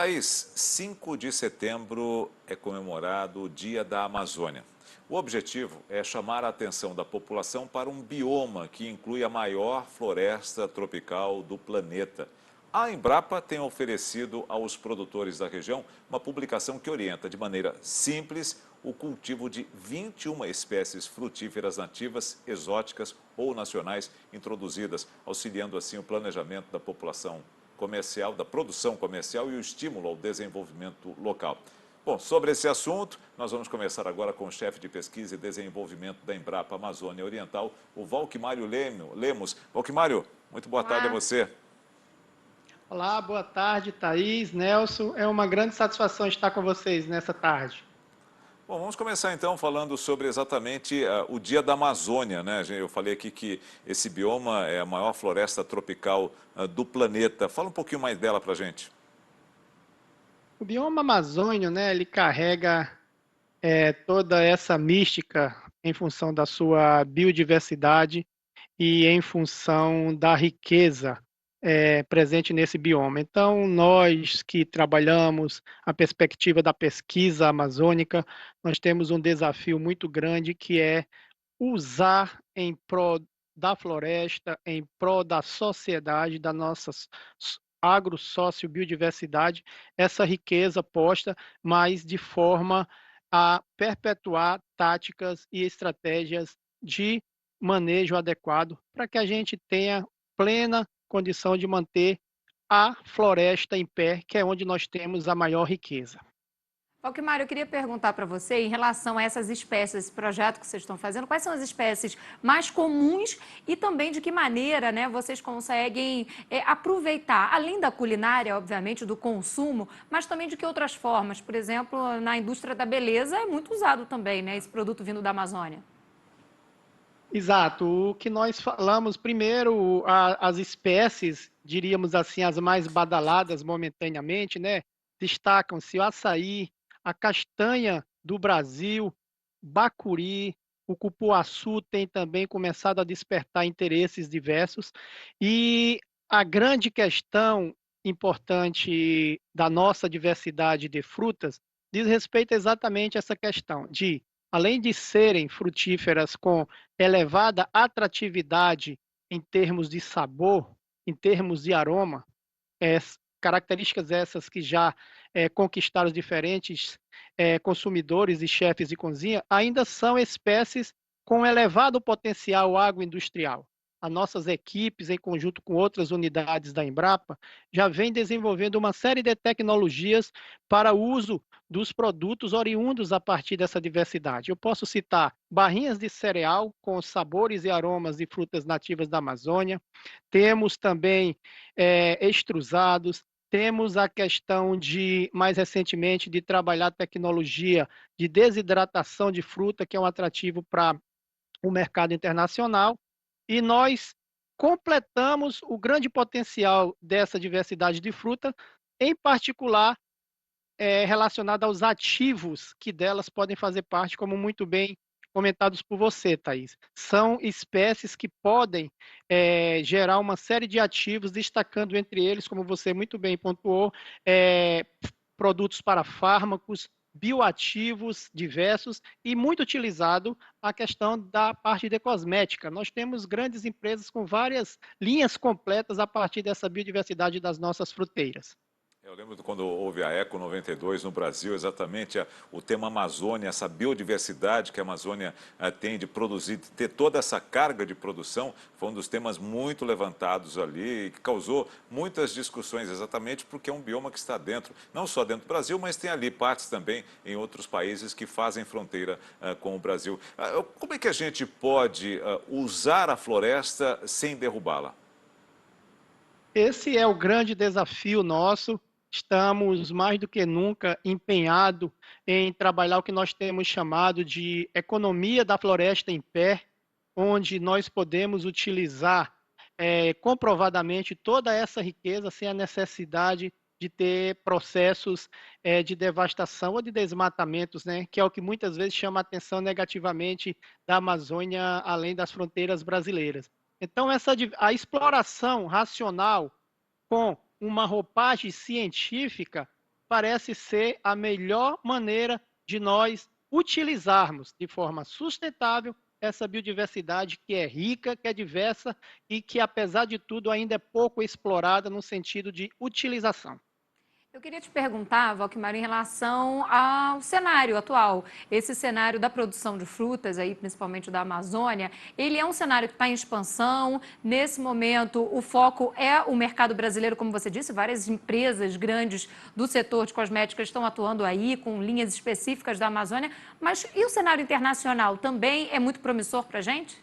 Thaís, 5 de setembro é comemorado o Dia da Amazônia. O objetivo é chamar a atenção da população para um bioma que inclui a maior floresta tropical do planeta. A Embrapa tem oferecido aos produtores da região uma publicação que orienta de maneira simples o cultivo de 21 espécies frutíferas nativas, exóticas ou nacionais introduzidas, auxiliando assim o planejamento da população comercial, da produção comercial e o estímulo ao desenvolvimento local. Bom, sobre esse assunto, nós vamos começar agora com o chefe de pesquisa e desenvolvimento da Embrapa Amazônia Oriental, o Valquimário Lemos. Valquimário, muito boa tarde a Olá, você. olá, boa tarde, Thaís, Nelson. É uma grande satisfação estar com vocês nessa tarde. Bom, vamos começar então falando sobre exatamente o Dia da Amazônia, né? Eu falei aqui que esse bioma é a maior floresta tropical do planeta. Fala um pouquinho mais dela para a gente. O bioma amazônio, né, ele carrega toda essa mística em função da sua biodiversidade e em função da riqueza presente nesse bioma. Então, nós que trabalhamos a perspectiva da pesquisa amazônica, nós temos um desafio muito grande que é usar em prol da floresta, em prol da sociedade, da nossa agro-socio-biodiversidade, essa riqueza posta, mas de forma a perpetuar táticas e estratégias de manejo adequado para que a gente tenha plena condição de manter a floresta em pé, que é onde nós temos a maior riqueza. Valquimário, eu queria perguntar para você, em relação a essas espécies, esse projeto que vocês estão fazendo, quais são as espécies mais comuns e também de que maneira, né, vocês conseguem aproveitar, além da culinária, obviamente, do consumo, mas também de que outras formas? Por exemplo, na indústria da beleza é muito usado também, né, esse produto vindo da Amazônia. Exato. O que nós falamos primeiro, as espécies, diríamos assim, as mais badaladas momentaneamente, né? Destacam-se o açaí, a castanha do Brasil, bacuri, o cupuaçu tem também começado a despertar interesses diversos. E a grande questão importante da nossa diversidade de frutas diz respeito exatamente a essa questão de, além de serem frutíferas com elevada atratividade em termos de sabor, em termos de aroma, é, características essas que já conquistaram os diferentes consumidores e chefes de cozinha, ainda são espécies com elevado potencial agroindustrial. As nossas equipes, em conjunto com outras unidades da Embrapa, já vem desenvolvendo uma série de tecnologias para o uso dos produtos oriundos a partir dessa diversidade. Eu posso citar barrinhas de cereal com sabores e aromas de frutas nativas da Amazônia, temos também extrusados, temos a questão de, mais recentemente, de trabalhar tecnologia de desidratação de fruta, que é um atrativo para o mercado internacional, e nós completamos o grande potencial dessa diversidade de fruta, em particular relacionada aos ativos que delas podem fazer parte, como muito bem comentados por você, Thaís. São espécies que podem gerar uma série de ativos, destacando entre eles, como você muito bem pontuou, produtos para fármacos, bioativos diversos e muito utilizado a questão da parte de cosmética. Nós temos grandes empresas com várias linhas completas a partir dessa biodiversidade das nossas fruteiras. Eu lembro de quando houve a Eco 92 no Brasil, exatamente o tema Amazônia, essa biodiversidade que a Amazônia tem de produzir, de ter toda essa carga de produção, foi um dos temas muito levantados ali e que causou muitas discussões, exatamente porque é um bioma que está dentro, não só dentro do Brasil, mas tem ali partes também em outros países que fazem fronteira com o Brasil. Como é que a gente pode usar a floresta sem derrubá-la? Esse é o grande desafio nosso. Estamos mais do que nunca empenhados em trabalhar o que nós temos chamado de economia da floresta em pé, onde nós podemos utilizar comprovadamente toda essa riqueza sem a necessidade de ter processos de devastação ou de desmatamentos, né? Que é o que muitas vezes chama a atenção negativamente da Amazônia, além das fronteiras brasileiras. Então, a exploração racional com uma roupagem científica parece ser a melhor maneira de nós utilizarmos de forma sustentável essa biodiversidade que é rica, que é diversa e que, apesar de tudo, ainda é pouco explorada no sentido de utilização. Eu queria te perguntar, Valquimar, em relação ao cenário atual. Esse cenário da produção de frutas, aí, principalmente da Amazônia, ele é um cenário que está em expansão. Nesse momento, o foco é o mercado brasileiro, como você disse, várias empresas grandes do setor de cosméticos estão atuando aí com linhas específicas da Amazônia. Mas e o cenário internacional também é muito promissor para a gente?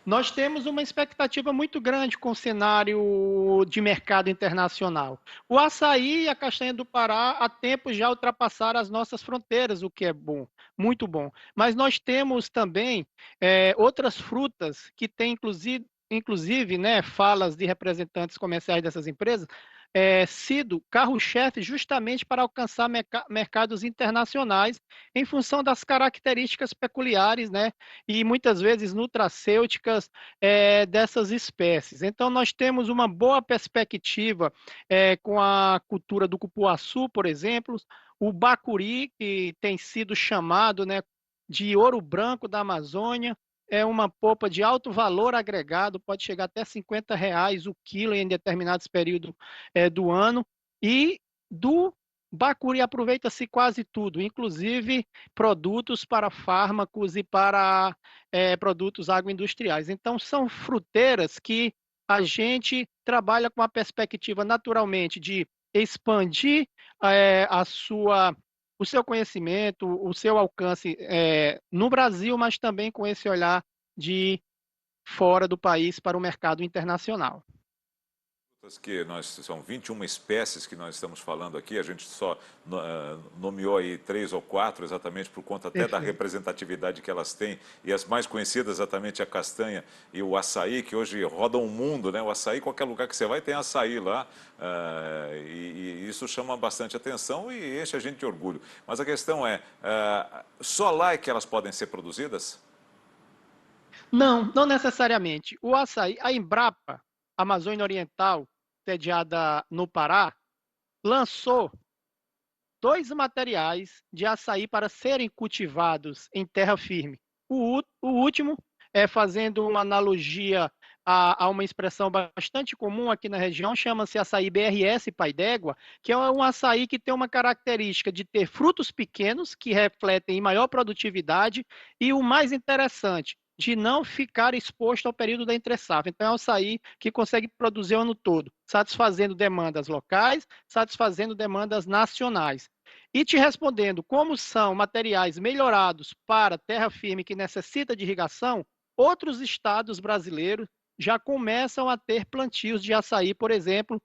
Nós temos uma expectativa muito grande com o cenário de mercado internacional. O açaí e a castanha do Pará há tempo já ultrapassaram as nossas fronteiras, o que é bom, muito bom. Mas nós temos também outras frutas que têm, inclusive, né, falas de representantes comerciais dessas empresas, sido carro-chefe justamente para alcançar mercados internacionais em função das características peculiares, né, e muitas vezes nutracêuticas dessas espécies. Então, nós temos uma boa perspectiva com a cultura do cupuaçu, por exemplo, o bacuri, que tem sido chamado, né, de ouro branco da Amazônia, é uma polpa de alto valor agregado, pode chegar até R$ 50 o quilo em determinados períodos do ano, e do bacuri aproveita-se quase tudo, inclusive produtos para fármacos e para produtos agroindustriais. Então, são fruteiras que a gente trabalha com a perspectiva, naturalmente, de expandir o seu conhecimento, o seu alcance no Brasil, mas também com esse olhar de fora do país para o mercado internacional. São 21 espécies que nós estamos falando aqui, a gente só nomeou aí 3 ou 4 exatamente por conta até da representatividade que elas têm, e as mais conhecidas exatamente a castanha e o açaí, que hoje rodam o mundo, né? O açaí, qualquer lugar que você vai tem açaí lá, e isso chama bastante atenção e enche a gente de orgulho. Mas a questão é, só lá é que elas podem ser produzidas? Não, não necessariamente. O açaí, a Embrapa, Amazônia Oriental, sediada no Pará, lançou 2 materiais de açaí para serem cultivados em terra firme. O último é fazendo uma analogia a uma expressão bastante comum aqui na região, chama-se açaí BRS Pai d'Égua, que é um açaí que tem uma característica de ter frutos pequenos, que refletem maior produtividade, e o mais interessante, de não ficar exposto ao período da entre-safra. Então, é um açaí que consegue produzir o ano todo, satisfazendo demandas locais, satisfazendo demandas nacionais. E te respondendo, como são materiais melhorados para terra firme que necessita de irrigação, outros estados brasileiros já começam a ter plantios de açaí, por exemplo,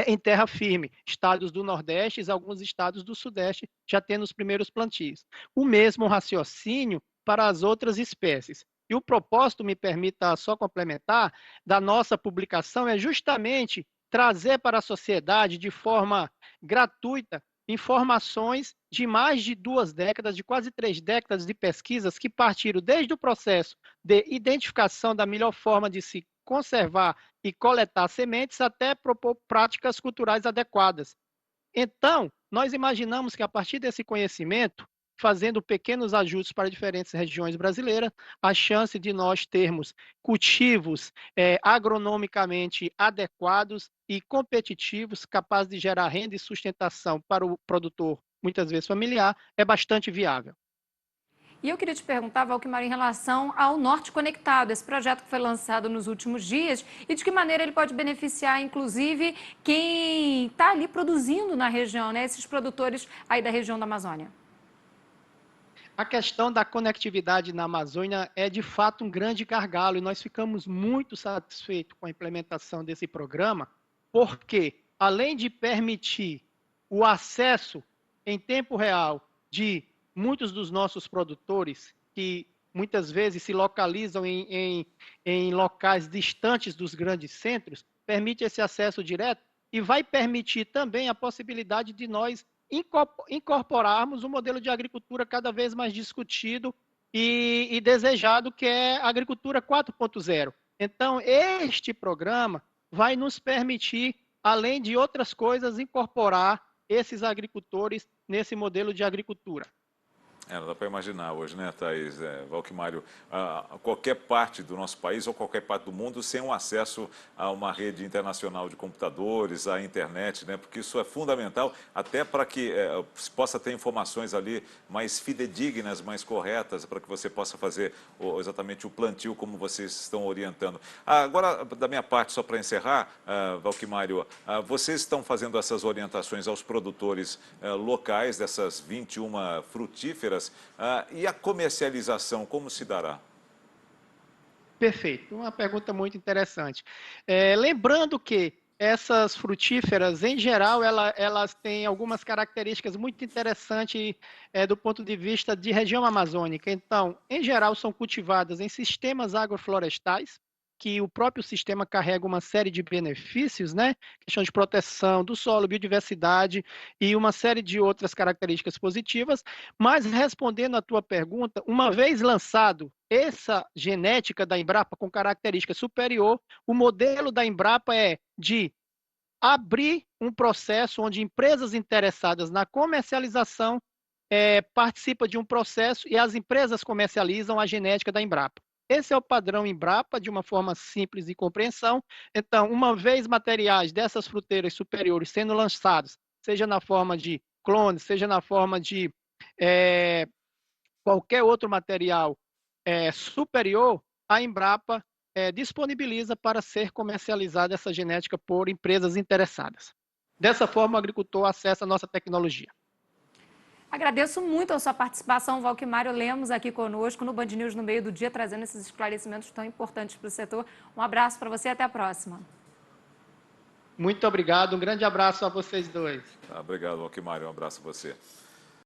em terra firme. Estados do Nordeste e alguns estados do Sudeste já tendo os primeiros plantios. O mesmo raciocínio para as outras espécies. E o propósito, me permita só complementar, da nossa publicação é justamente trazer para a sociedade de forma gratuita informações de mais de 2 décadas, de quase 3 décadas de pesquisas que partiram desde o processo de identificação da melhor forma de se conservar e coletar sementes até propor práticas culturais adequadas. Então, nós imaginamos que a partir desse conhecimento, fazendo pequenos ajustes para diferentes regiões brasileiras, a chance de nós termos cultivos agronomicamente adequados e competitivos, capazes de gerar renda e sustentação para o produtor, muitas vezes familiar, é bastante viável. E eu queria te perguntar, Valquimar, em relação ao Norte Conectado, esse projeto que foi lançado nos últimos dias, e de que maneira ele pode beneficiar, inclusive, quem está ali produzindo na região, né? Esses produtores aí da região da Amazônia. A questão da conectividade na Amazônia é, de fato, um grande gargalo, e nós ficamos muito satisfeitos com a implementação desse programa, porque, além de permitir o acesso em tempo real de muitos dos nossos produtores, que muitas vezes se localizam em locais distantes dos grandes centros, permite esse acesso direto e vai permitir também a possibilidade de nós incorporarmos um modelo de agricultura cada vez mais discutido e desejado, que é a agricultura 4.0. Então, este programa vai nos permitir, além de outras coisas, incorporar esses agricultores nesse modelo de agricultura. Não dá para imaginar hoje, né, Thaís, Valquimário, qualquer parte do nosso país ou qualquer parte do mundo sem um acesso a uma rede internacional de computadores, à internet, né, porque isso é fundamental até para que se possa ter informações ali mais fidedignas, mais corretas, para que você possa fazer exatamente o plantio como vocês estão orientando. Agora, da minha parte, só para encerrar, Valquimário, vocês estão fazendo essas orientações aos produtores locais dessas 21 frutíferas. E a comercialização, como se dará? Perfeito, uma pergunta muito interessante. Lembrando que essas frutíferas, em geral, elas têm algumas características muito interessantes do ponto de vista de região amazônica. Então, em geral, são cultivadas em sistemas agroflorestais, que o próprio sistema carrega uma série de benefícios, né? Questão de proteção do solo, biodiversidade e uma série de outras características positivas. Mas, respondendo à tua pergunta, uma vez lançado essa genética da Embrapa com característica superior, o modelo da Embrapa é de abrir um processo onde empresas interessadas na comercialização participam de um processo e as empresas comercializam a genética da Embrapa. Esse é o padrão Embrapa, de uma forma simples de compreensão. Então, uma vez materiais dessas fruteiras superiores sendo lançados, seja na forma de clones, seja na forma de qualquer outro material superior, a Embrapa disponibiliza para ser comercializada essa genética por empresas interessadas. Dessa forma, o agricultor acessa a nossa tecnologia. Agradeço muito a sua participação, Valquimário Lemos, aqui conosco no Band News no meio do dia, trazendo esses esclarecimentos tão importantes para o setor. Um abraço para você e até a próxima. Muito obrigado, um grande abraço a vocês dois. Obrigado, Valquimário, um abraço a você.